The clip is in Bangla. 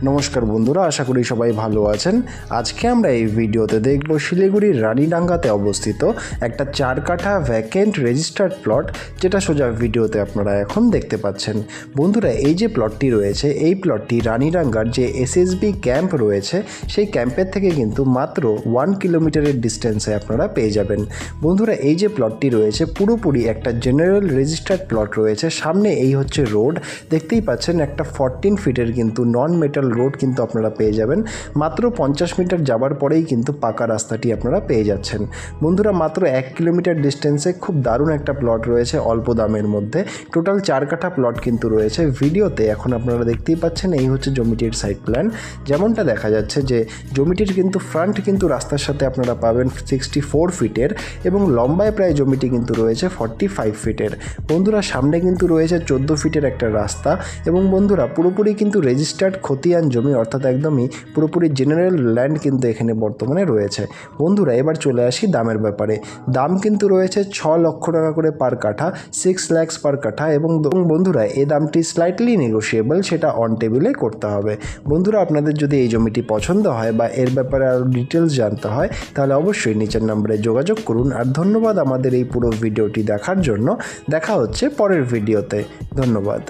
নমস্কার বন্ধুরা, আশা করি সবাই ভালো আছেন। আজকে আমরা এই ভিডিওতে দেখব শিলিগুড়ির রানীডাঙ্গাতে অবস্থিত একটা 4 কাঠা ভ্যাকেন্ট রেজিস্টার্ড প্লট, যেটা সোজা ভিডিওতে আপনারা এখন দেখতে পাচ্ছেন। বন্ধুরা, এই যে প্লটটি রয়েছে, এই প্লটটি রানীডাঙ্গার যে এসএসবি ক্যাম্প রয়েছে সেই ক্যাম্পের থেকে কিন্তু মাত্র 1 কিলোমিটারের ডিস্টেন্সে আপনারা পেয়ে যাবেন। বন্ধুরা, এই যে প্লটটি রয়েছে পুরোপুরি একটা জেনারেল রেজিস্টার্ড প্লট রয়েছে। সামনে এই হচ্ছে রোড, দেখতেই পাচ্ছেন একটা 14 ফিটের কিন্তু নন মেটাল রোড কিন্তু আপনারা পেয়ে যাবেন। মাত্র 50 মিটার যাবার পরেই কিন্তু পাকা রাস্তাটি আপনারা পেয়ে যাচ্ছেন। বন্ধুরা, মাত্র 1 কিলোমিটার ডিস্টেন্সে খুব দারুণ একটা প্লট রয়েছে অল্প দামের মধ্যে। টোটাল 4 কাঠা প্লট কিন্তু রয়েছে। ভিডিওতে এখন আপনারা দেখতেই পাচ্ছেন এই হচ্ছে জমিটির সাইড প্ল্যান। যেমনটা দেখা যাচ্ছে যে জমিটির কিন্তু ফ্রন্ট কিন্তু রাস্তার সাথে আপনারা পাবেন 64 ফিটের এবং লম্বায় প্রায় জমিটি কিন্তু রয়েছে 45 ফিটের। বন্ধুরা, সামনে কিন্তু রয়েছে 14 ফিটের একটা রাস্তা এবং বন্ধুরা পুরোপুরি কিন্তু রেজিস্টার্ড খতিয়ান জমি, অর্থাৎ একদমই পুরোপুরি জেনারেল ল্যান্ড কিন্তু এখানে বর্তমানে রয়েছে। বন্ধুরা, এবার চলে আসি দামের ব্যাপারে। দাম কিন্তু রয়েছে 6 লক্ষ টাকা করে পার কাঠা, 6 lakhs পার কাঠা। এবং বন্ধুরা, এই দামটি স্লাইটলি নেগোশিয়েবল, সেটা অন টেবিলে করতে হবে। বন্ধুরা, আপনাদের যদি এই জমিটি পছন্দ হয় বা এর ব্যাপারে আরও ডিটেলস জানতে হয় তাহলে অবশ্যই নিচের নম্বরে যোগাযোগ করুন। আর ধন্যবাদ আমাদের এই পুরো ভিডিওটি দেখার জন্য। দেখা হচ্ছে পরের ভিডিওতে। ধন্যবাদ।